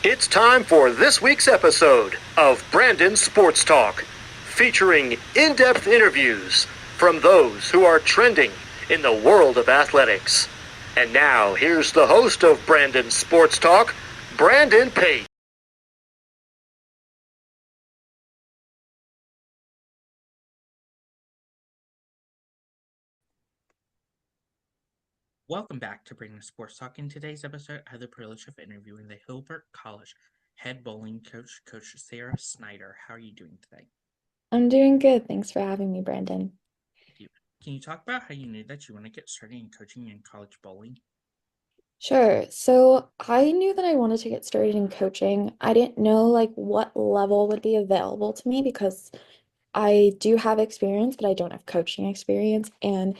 It's time for this week's episode of Brandon Sports Talk, featuring in-depth interviews from those who are trending in the world of athletics. And now, here's the host of Brandon Sports Talk, Brandon Pate. Welcome back to Bringing Sports Talk. In today's episode, I had the privilege of interviewing the Hilbert College head bowling coach, Coach Sara Snyder. How are you doing today? I'm doing good. Thanks for having me, Brandon. Can you talk about how you knew that you want to get started in coaching in college bowling? Sure. So I knew that I wanted to get started in coaching. I didn't know like what level would be available to me because I do have experience, but I don't have coaching experience. And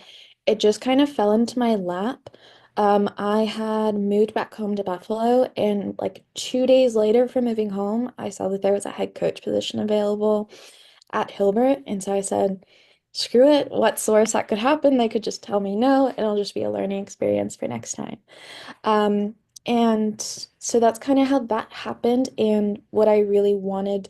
it just kind of fell into my lap. I had moved back home to Buffalo, and like 2 days later from moving home, I saw that there was a head coach position available at Hilbert. And so I said, screw it. What's the worst that could happen? They could just tell me no, and it'll just be a learning experience for next time. Um, and so that's kind of how that happened. And what I really wanted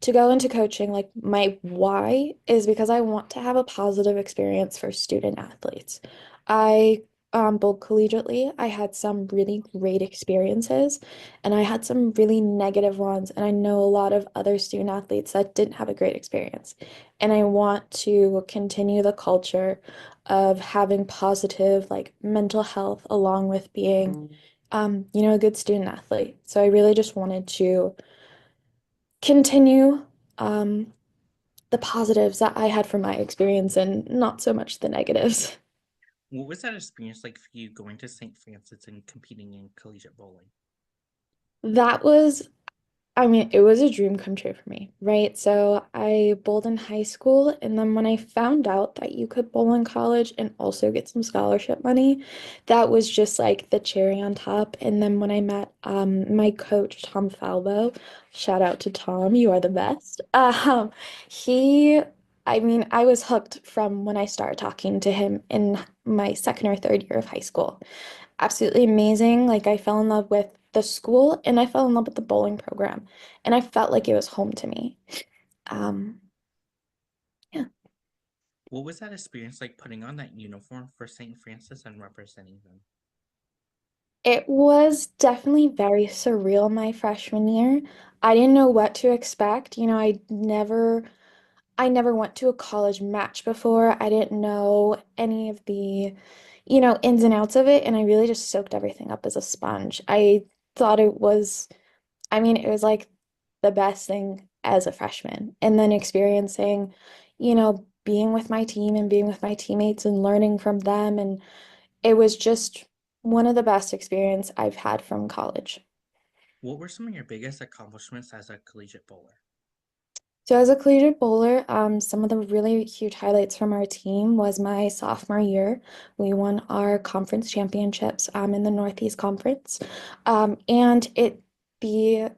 to go into coaching, like my why is because I want to have a positive experience for student athletes. I bowled collegiately. I had some really great experiences and I had some really negative ones. And I know a lot of other student athletes that didn't have a great experience. And I want to continue the culture of having positive like mental health along with being a good student athlete. So I really just wanted to continue um, the positives that I had from my experience and not so much the negatives. What was that experience like for you going to St. Francis and competing in collegiate bowling? That was I mean, it was a dream come true for me, right? So I bowled in high school, and then when I found out that you could bowl in college and also get some scholarship money, that was just like the cherry on top. And then when I met my coach, Tom Falbo, shout out to Tom, you are the best. He, I mean, I was hooked from when I started talking to him in my second or third year of high school. Absolutely amazing. Like I fell in love with the school and I fell in love with the bowling program. And I felt like it was home to me. Um, yeah. What was that experience like putting on that uniform for St. Francis and representing them? It was definitely very surreal my freshman year. I didn't know what to expect. I never went to a college match before. I didn't know any of the, ins and outs of it, and I really just soaked everything up as a sponge. I thought it was I mean, it was like the best thing as a freshman. And then experiencing, being with my team and being with my teammates and learning from them. And it was just one of the best experience I've had from college. What were some of your biggest accomplishments as a collegiate bowler? So as a collegiate bowler, some of the really huge highlights from our team was my sophomore year. We won our conference championships in the Northeast Conference. And the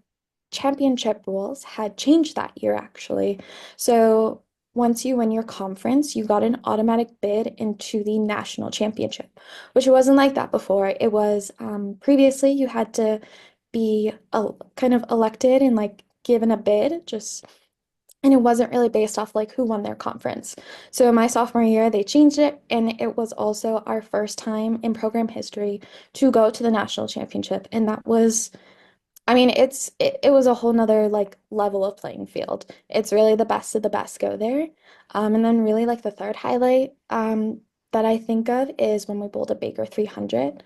championship rules had changed that year actually. So once you win your conference, you got an automatic bid into the national championship, which wasn't like that before. It was previously you had to be kind of elected and like given a bid, just and it wasn't really based off like who won their conference. So my sophomore year, they changed it, and it was also our first time in program history to go to the national championship, and that was I mean, it was a whole nother like level of playing field. It's really the best of the best go there. And then really like the third highlight that I think of is when we bowled a Baker 300.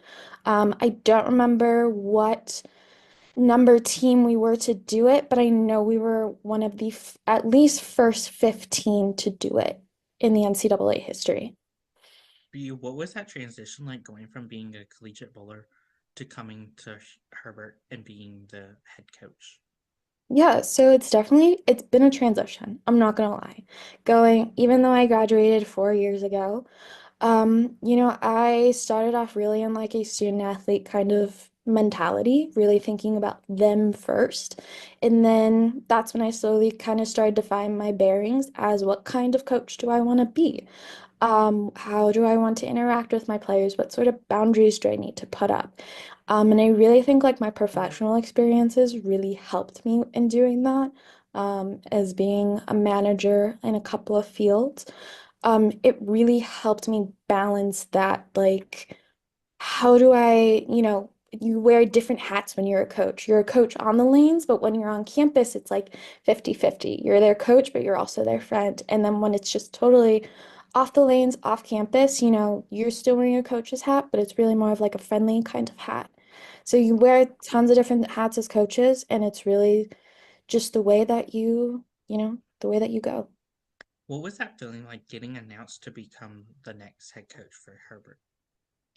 I don't remember what number team we were to do it, but I know we were one of the f at least first 15 to do it in the NCAA history. For you, what was that transition like going from being a collegiate bowler to coming to Herbert and being the head coach? Yeah, so it's been a transition. I'm not gonna lie. Even though I graduated 4 years ago, I started off really in like a student athlete kind of mentality, really thinking about them first. And then that's when I slowly kind of started to find my bearings as what kind of coach do I want to be? How do I want to interact with my players? What sort of boundaries do I need to put up? And I really think like my professional experiences really helped me in doing that. As being a manager in a couple of fields, it really helped me balance that like how do I, you wear different hats when you're a coach. You're a coach on the lanes, but when you're on campus, it's like 50-50. You're their coach, but you're also their friend. And then when it's just totally off the lanes, off campus, you're still wearing a coach's hat, but it's really more of like a friendly kind of hat. So you wear tons of different hats as coaches, and it's really just the way that the way that you go. What was that feeling like getting announced to become the next head coach for Herbert?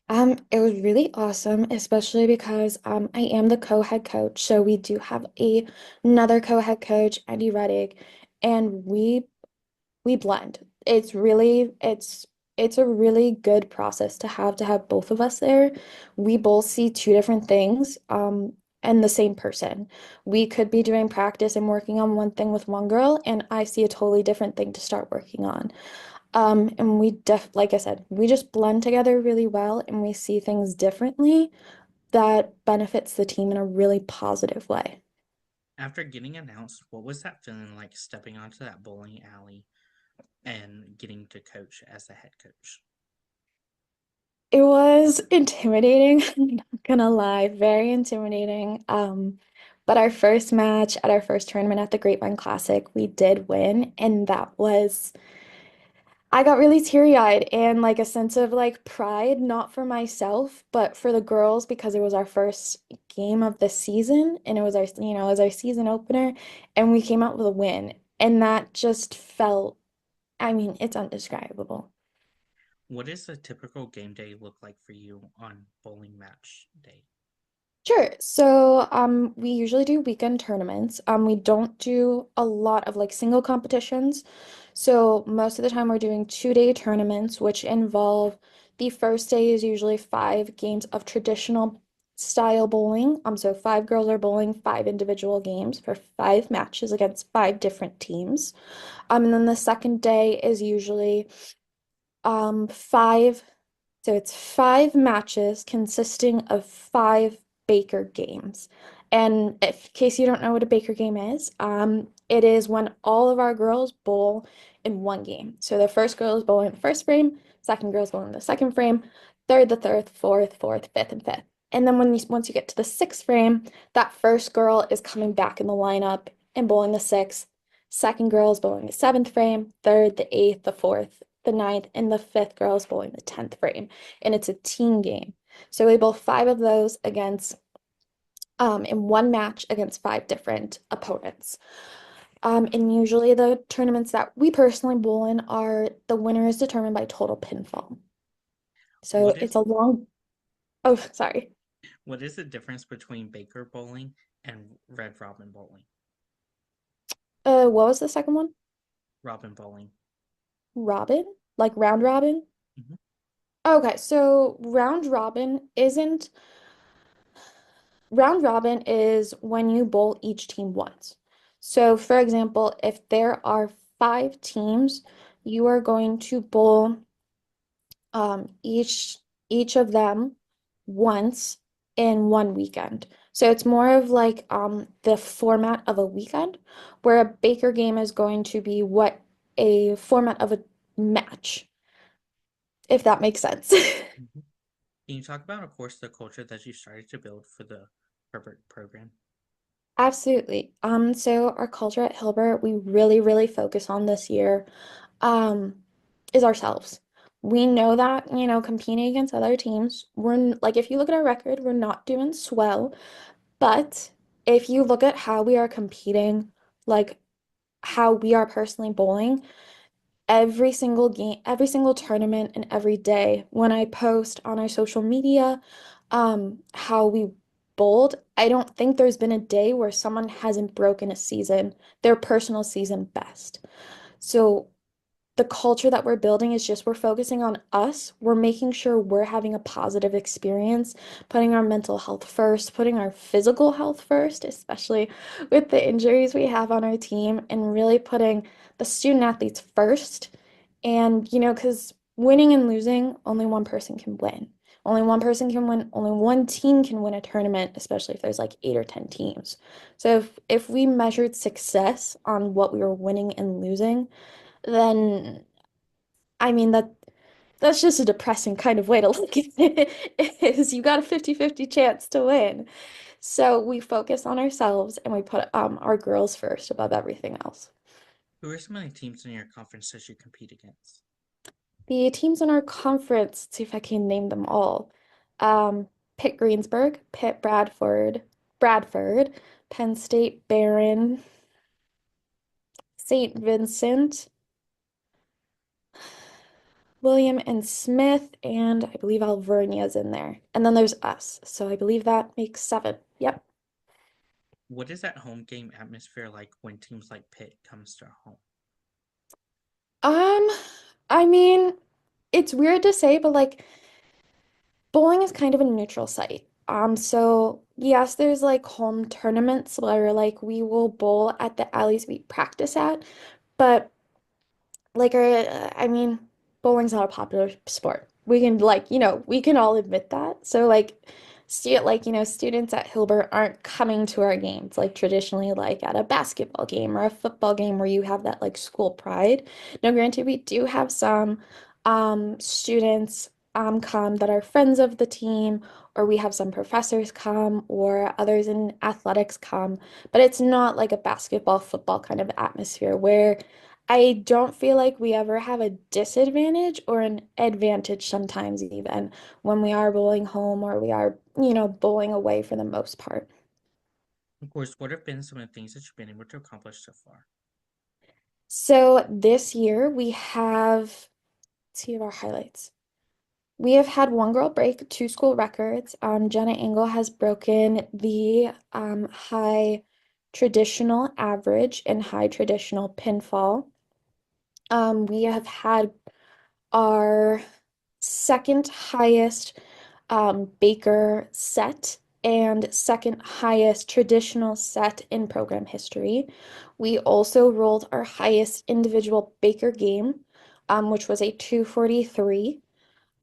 It was really awesome, especially because I am the co-head coach. So we do have another co-head coach, Andy Reddick, and we blend. It's a really good process to have both of us there. We both see two different things, and the same person. We could be doing practice and working on one thing with one girl, and I see a totally different thing to start working on. And like I said, we just blend together really well and we see things differently that benefits the team in a really positive way. After getting announced, what was that feeling like stepping onto that bowling alley and getting to coach as the head coach? It was intimidating, I'm not gonna lie, very intimidating. But our first match at our first tournament at the Grapevine Classic, we did win, and I got really teary-eyed and like a sense of like pride, not for myself, but for the girls because it was our first game of the season and it was our season opener and we came out with a win. And that just felt, I mean, it's undescribable. What does a typical game day look like for you on bowling match day? Sure. So, we usually do weekend tournaments. We don't do a lot of like single competitions. So most of the time we're doing 2-day tournaments, which involve the first day is usually 5 games of traditional style bowling. So 5 girls are bowling 5 individual games for 5 matches against 5 different teams. And then the second day is usually five, so it's 5 matches consisting of 5 Baker games. And if, in case you don't know what a Baker game is, it is when all of our girls bowl in one game. So the first girl is bowling the first frame, second girl is bowling the second frame, third the third, fourth, fifth, and fifth. And then once you get to the sixth frame, that first girl is coming back in the lineup and bowling the sixth. Second girl is bowling the seventh frame, third, the eighth, the fourth, the ninth, and the fifth girl is bowling the 10th frame. And it's a team game. So we bowl 5 of those against in one match against 5 different opponents. And usually the tournaments that we personally bowl in are the winner is determined by total pinfall. So What it's is a long, oh, sorry. what is the difference between Baker bowling and Red Robin bowling? What was the second one? Robin bowling. Robin? Like round robin? Mhm. Okay, so round robin is when you bowl each team once. So, for example, if there are 5 teams, you are going to bowl each of them once in one weekend. So it's more of like the format of a weekend, where a Baker game is going to be what a format of a match, if that makes sense. Mhm. Can you talk about, of course, the culture that you started to build for the Herbert program? Absolutely. So our culture at Hilbert, we really, really focus on this year, um, is ourselves. We know that, competing against other teams, like if you look at our record, we're not doing swell. But if you look at how we are competing, like how we are personally bowling, every single game, every single tournament, and every day when I post on our social media, how we bowled, I don't think there's been a day where someone hasn't broken a season, their personal season best. So the culture that we're building is just we're focusing on us. We're making sure we're having a positive experience, putting our mental health first, putting our physical health first, especially with the injuries we have on our team, and really putting the student athletes first. And, because winning and losing, only one person can win. Only one person can win, only one team can win a tournament, especially if there's like 8 or 10 teams. So if we measured success on what we were winning and losing, then I mean that's just a depressing kind of way to look at it, is you got a 50-50 chance to win. So we focus on ourselves and we put our girls first above everything else. Who are some of the teams in your conference that you compete against? The teams in our conference, let's see if I can name them all. Pitt Greensburg, Pitt Bradford, Penn State Barron, St. Vincent, William and Smith, and I believe Alvernia's in there. And then there's us. So I believe that makes 7. Yep. What is that home game atmosphere like when teams like Pitt comes to home? Um, I mean, it's weird to say, but like bowling is kind of a neutral site. So yes, there's like home tournaments where like we will bowl at the alleys we practice at, but like I mean, bowling's not a popular sport. We can like, we can all admit that. So like students at Hilbert aren't coming to our games like traditionally like at a basketball game or a football game where you have that like school pride. Now, granted, we do have some students come that are friends of the team, or we have some professors come or others in athletics come, but it's not like a basketball, football kind of atmosphere where I don't feel like we ever have a disadvantage or an advantage sometimes, even when we are bowling home or we are, bowling away for the most part. Of course, what have been some of the things that you've been able to accomplish so far? So this year we have, let's see our highlights. We have had one girl break 2 school records. Jenna Engel has broken the high traditional average and high traditional pinfall. We have had our second highest Baker set and second highest traditional set in program history. We also rolled our highest individual Baker game, which was a 243,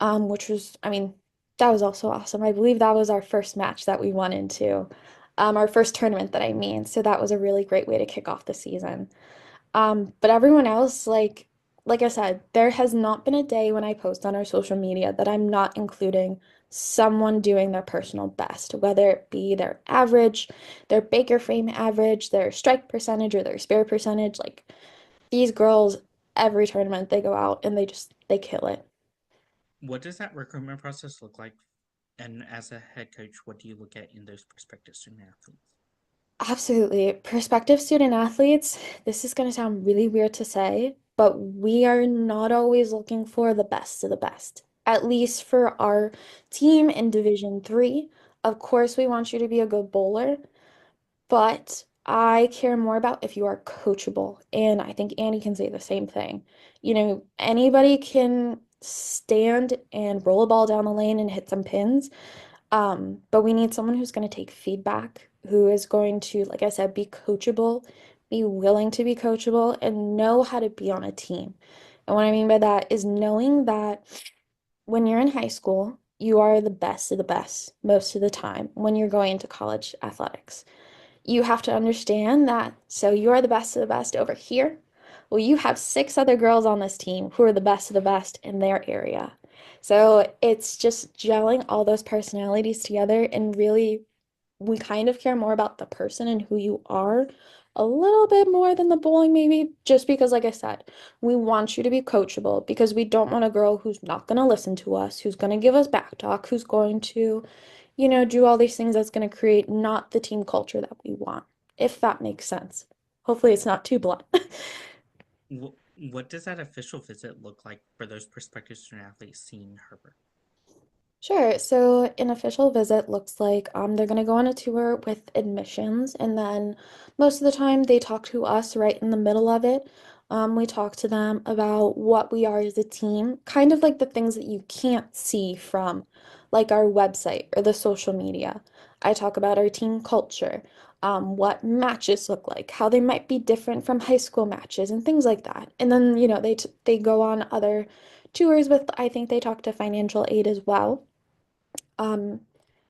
which was, I mean, that was also awesome. I believe that was our first match that we won into, our first tournament that I mean. So that was a really great way to kick off the season. But everyone else, like I said, there has not been a day when I post on our social media that I'm not including someone doing their personal best, whether it be their average, their Baker frame average, their strike percentage, or their spare percentage. Like these girls, every tournament they go out and they kill it. What does that recruitment process look like? And as a head coach, what do you look at in those prospective student athletes? Absolutely. Prospective student athletes, this is going to sound really weird to say, but we are not always looking for the best of the best. At least for our team in Division 3. Of course, we want you to be a good bowler, but I care more about if you are coachable. And I think Annie can say the same thing. Anybody can stand and roll a ball down the lane and hit some pins. But we need someone who's going to take feedback, who is going to, like I said, be coachable, be willing to be coachable, and know how to be on a team. And what I mean by that is knowing that when you're in high school, you are the best of the best most of the time when you're going into college athletics. You have to understand that. So you are the best of the best over here. Well, you have 6 other girls on this team who are the best of the best in their area. So it's just gelling all those personalities together and really we kind of care more about the person and who you are a little bit more than the bowling, maybe, just because, like I said, we want you to be coachable because we don't want a girl who's not going to listen to us, who's going to give us back talk, who's going to, do all these things that's going to create not the team culture that we want, if that makes sense. Hopefully, it's not too blunt. What does that official visit look like for those prospective student athletes seeing Herbert? Sure. So an official visit looks like they're gonna go on a tour with admissions, and then most of the time they talk to us right in the middle of it. We talk to them about what we are as a team, kind of like the things that you can't see from like our website or the social media. I talk about our team culture, what matches look like, how they might be different from high school matches and things like that. And then, they go on other tours with, I think they talk to financial aid as well. Um,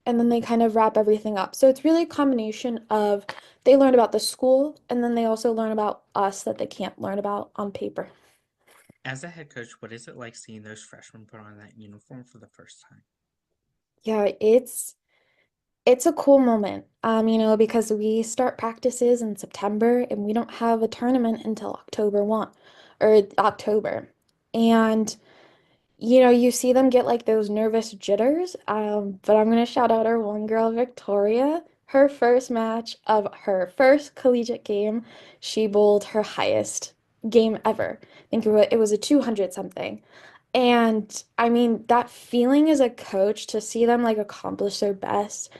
and then they kind of wrap everything up. So it's really a combination of they learn about the school and then they also learn about us that they can't learn about on paper. As a head coach, what is it like seeing those freshmen put on that uniform for the first time? Yeah, it's a cool moment. Because we start practices in September and we don't have a tournament until October 1 or October. And you see them get like those nervous jitters. But I'm gonna shout out our one girl, Victoria. Her first match of her first collegiate game, she bowled her highest game ever. I think it was a 200 something. And I mean, that feeling as a coach to see them like accomplish their best,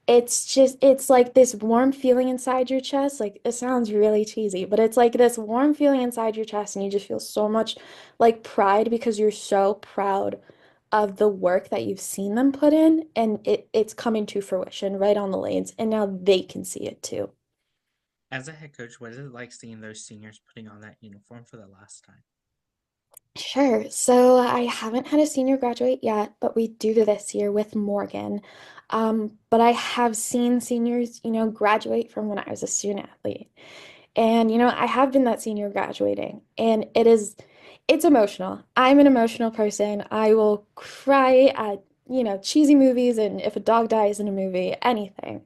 it's like this warm feeling inside your chest. Like it sounds really cheesy, but it's like this warm feeling inside your chest, and you just feel so much like pride because you're so proud of the work that you've seen them put in, and it's coming to fruition right on the lanes, and now they can see it too. As a head coach, what is it like seeing those seniors putting on that uniform for the last time? Sure. So I haven't had a senior graduate yet, but we do this year with Morgan. But I have seen seniors, graduate from when I was a student athlete. And I have been that senior graduating, and it's emotional. I'm an emotional person. I will cry at, cheesy movies and if a dog dies in a movie, anything.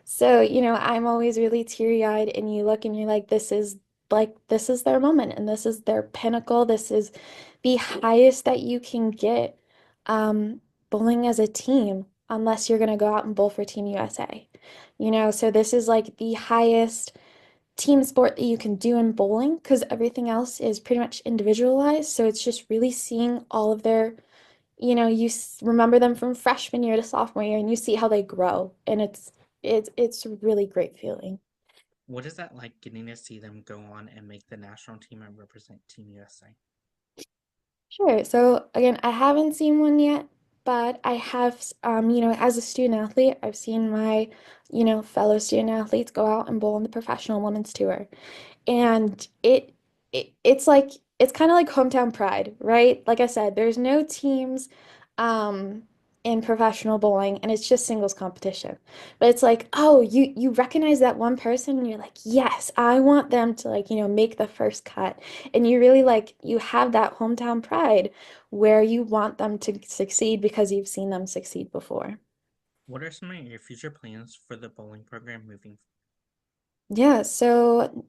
So, I'm always really teary-eyed and you look and you're like, this is their moment and this is their pinnacle. This is the highest that you can get bowling as a team unless you're gonna go out and bowl for Team USA. So this is like the highest team sport that you can do in bowling because everything else is pretty much individualized. So it's just really seeing all of their, remember them from freshman year to sophomore year and you see how they grow. And it's a really great feeling. What is that like getting to see them go on and make the national team and represent Team USA? Sure. So again, I haven't seen one yet, but I have, as a student athlete, I've seen my, fellow student athletes go out and bowl on the professional women's tour. And it's like it's kind of like hometown pride, right? Like I said, there's no teams um in professional bowling and it's just singles competition. But it's like, oh, you recognize that one person and you're like, "Yes, I want them to like, make the first cut." And you really like you have that hometown pride where you want them to succeed because you've seen them succeed before. What are some of your future plans for the bowling program moving? Yeah, so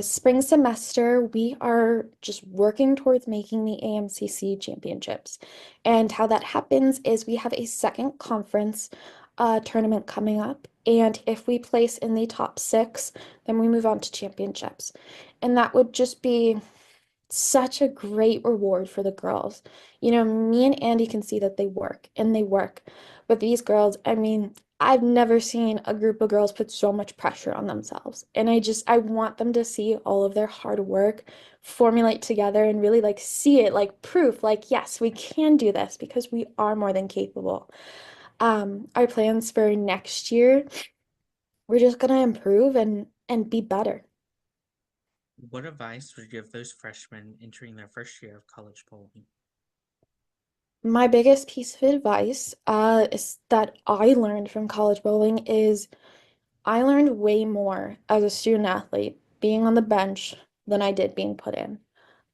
spring semester, we are just working towards making the AMCC championships. And how that happens is we have a second conference tournament coming up. And if we place in the top six, then we move on to championships. And that would just be such a great reward for the girls. Me and Andy can see that they work and they work. But these girls, I mean, I've never seen a group of girls put so much pressure on themselves. And I want them to see all of their hard work formulate together and really like see it like proof, like, yes, we can do this because we are more than capable. Our plans for next year, we're just gonna improve and be better. What advice would you give those freshmen entering their first year of college bowling? My biggest piece of advice is that I learned from college bowling is I learned way more as a student athlete being on the bench than I did being put in.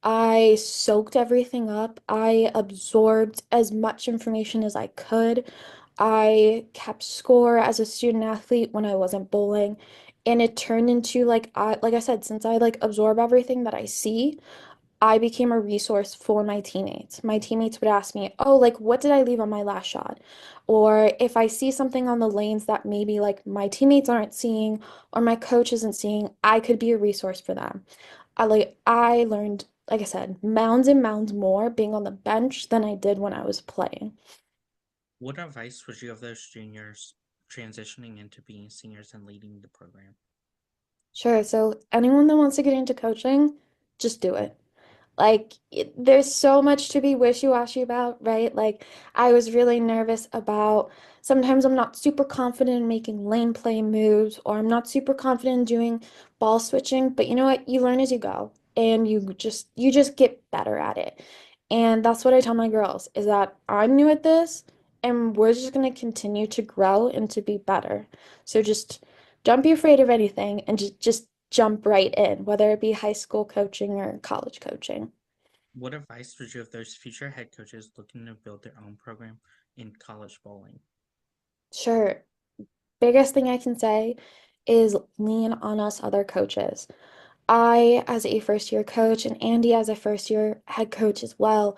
I soaked everything up. I absorbed as much information as I could. I kept score as a student athlete when I wasn't bowling, and it turned into like I said, since I like absorb everything that I see, I became a resource for my teammates. My teammates would ask me, "Oh, like what did I leave on my last shot?" Or if I see something on the lanes that maybe like my teammates aren't seeing or my coach isn't seeing, I could be a resource for them. I learned, like I said, mounds and mounds more being on the bench than I did when I was playing. What advice would you give those juniors transitioning into being seniors and leading the program? Sure, so anyone that wants to get into coaching, just do it. Like, there's so much to be wishy-washy about, right? Like, I was really nervous about sometimes I'm not super confident in making lane play moves, or I'm not super confident in doing ball switching, but you know what? You learn as you go, and you just get better at it. And that's what I tell my girls is that I'm new at this and we're just going to continue to grow and to be better. So just don't be afraid of anything and just jump right in, whether it be high school coaching or college coaching. What advice would you give those future head coaches looking to build their own program in college bowling? Sure. Biggest thing I can say is lean on us other coaches. I, as a first year coach, and Andy, as a first year head coach as well,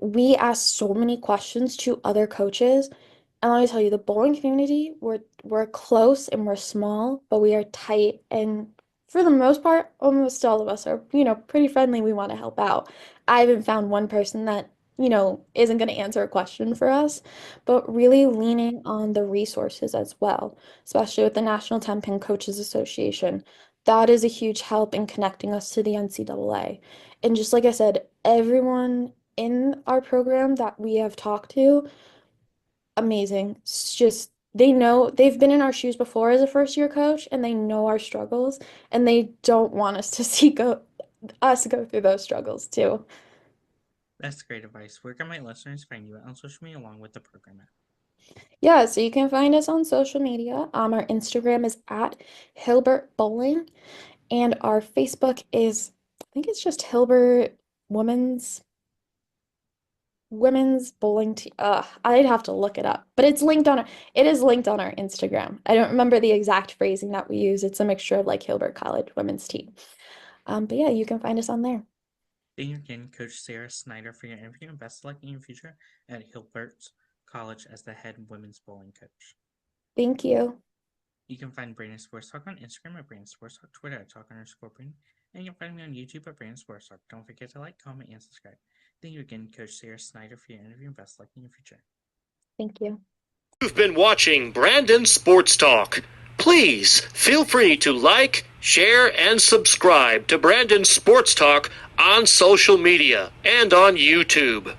we ask so many questions to other coaches. And let me tell you, the bowling community, we're close and we're small, but we are tight. And for the most part, almost all of us are, pretty friendly. We want to help out. I haven't found one person that, isn't going to answer a question for us, but really leaning on the resources as well, especially with the National 10-Pin Coaches Association. That is a huge help in connecting us to the NCAA. And just like I said, everyone in our program that we have talked to, amazing. It's just they know they've been in our shoes before as a first year coach and they know our struggles and they don't want us to go through those struggles too. That's great advice. Where can my listeners find you on social media along with the program at? Yeah, so you can find us on social media. Our Instagram is at Hilbert Bowling and our Facebook is I think it's just Hilbert Women's Bowling Team. I'd have to look it up, but it is linked on our Instagram. I don't remember the exact phrasing that we use. It's a mixture of like Hilbert College women's team. But yeah, you can find us on there. Thank you again, Coach Sara Snyder, for your interview and best of luck in your future at Hilbert College as the head women's bowling coach. Thank you. You can find Brandon Sports Talk on Instagram at Brandon Sports Talk, Twitter at Talk_Brandon, and you can find me on YouTube at Brandon Sports Talk. Don't forget to like, comment, and subscribe. Thank you again, Coach Sara Snyder, for your interview and best of luck in your future. Thank you. You've been watching Brandon Sports Talk. Please feel free to like, share, and subscribe to Brandon Sports Talk on social media and on YouTube.